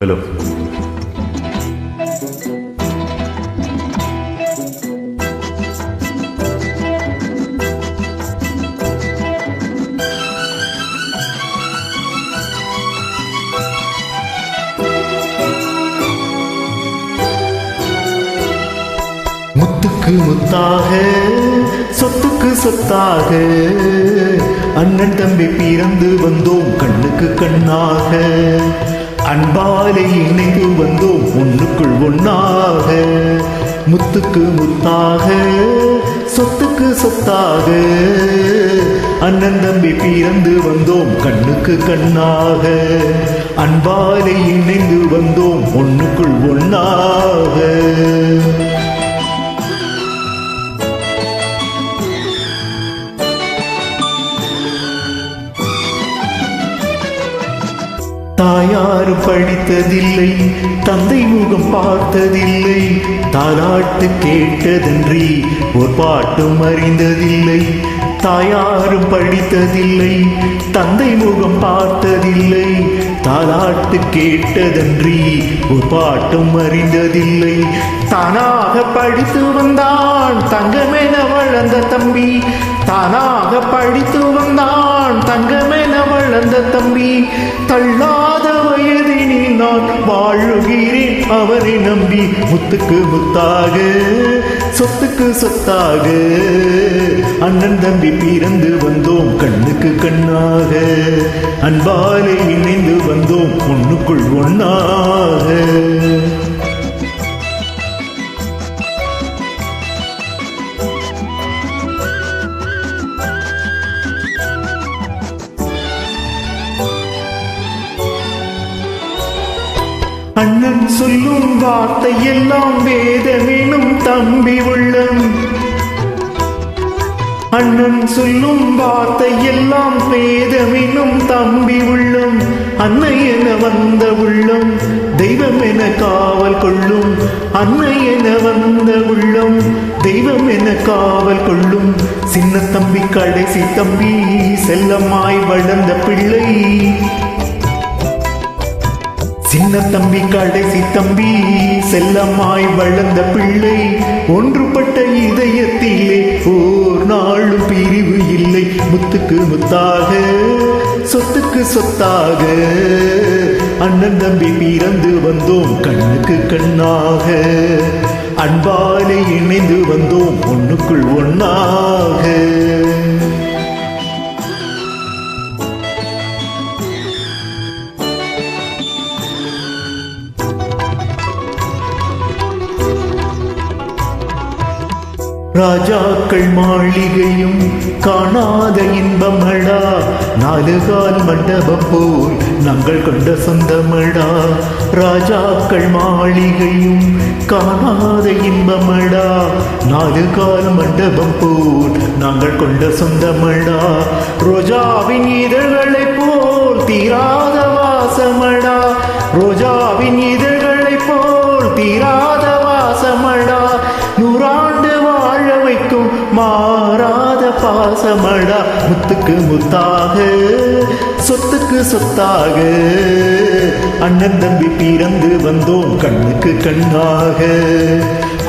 Hello. முத்துக்கு முத்தாக சொத்துக்கு சொத்தாக அண்ணன் தம்பி பிறந்து வந்தோம் கண்ணுக்கு கண்ணாக, அன்பாலே இணைந்து வந்தோம் ஒண்ணுக்குள் ஒண்ணாக. முத்துக்கு முத்தாக சொத்துக்கு சொத்தாக அண்ணன் தம்பி பிறந்து வந்தோம் கண்ணுக்கு கண்ணாக, அன்பாலே இணைந்து வந்தோம் ஒண்ணுக்குள் ஒண்ணாக. தாயாரு படித்ததில்லை, தந்தை முகம் பார்த்ததில்லை, தாலாட்டு கேட்டதன்றி ஒரு பாட்டும் அறிந்ததில்லை. தாயாரும் படித்ததில்லை, தந்தை முகம் பார்த்ததில்லை, தாலாட்டு கேட்டதன்றி ஒரு பாட்டும் அறிந்ததில்லை. தானாக படித்து வந்தான் தங்கமென வளர்ந்த தம்பி, தானாக படித்து வந்தான் தங்கமென வளர்ந்த தம்பி. தள்ளாத வயதினில் நான் வாழுகிறேன் அவரை நம்பி. முத்துக்கு முத்தாக சொத்துக்கு சொத்தாக அண்ணன் தம்பி பிறந்து வந்தோம் கண்ணுக்கு கண்ணாக, அன்பாலே இணைந்து வந்தோம் ஒண்ணுக்குள் ஒண்ணாக. அண்ணன் சொல்லும் வார்த்தை எல்லாம் வேதமெனும் தம்பி உள்ளம், அண்ணன் சொல்லும் வார்த்தை எல்லாம் வேதமெனும் தம்பி உள்ளம். அன்னை என வந்த உள்ளம் தெய்வம் என காவல் கொள்ளும், அன்னை என வந்த உள்ளம் தெய்வம் என காவல் கொள்ளும். சின்ன தம்பி கடைசி தம்பி செல்லமாய் வளர்ந்த பிள்ளை, சின்ன தம்பி கடைசி தம்பி செல்லமாய் வளர்ந்த பிள்ளை. ஒன்றுபட்ட இதயத்திலே ஓர் நாளும் பிரிவு இல்லை. முத்துக்கு முத்தாக சொத்துக்கு சொத்தாக அண்ணன் தம்பி பிறந்து வந்தோம் கண்ணுக்கு கண்ணாக, அன்பாலே இணைந்து வந்தோம் ஒண்ணுக்குள் ஒண்ணாக. ராஜாக்கள் மாளிகையும் காணாத இன்பமடா, நாலுகால் மண்டபம் போல் நாங்கள் கொண்ட சொந்தமடா. ராஜாக்கள் மாளிகையும் காணாத இன்பமடா, நாலுகால் மண்டபம் போல் நாங்கள் கொண்ட சொந்தமடா. ரோஜாவின் இதழ்களை போல் தீராத வாசமடா, ரோஜாவின் இதழ்களை போல் தீராத வாசமடா. நூறாண்டு வாழ வைக்கும் மாறாத பாசமடா. முத்துக்கு முத்தாக சொத்துக்கு சொத்தாக அண்ணன் தம்பி பிறந்து வந்தோம் கண்ணுக்கு கண்ணாக,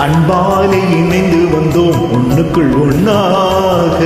அன்பாலே இணைந்து வந்தோம் ஒண்ணுக்குள் ஒண்ணாக.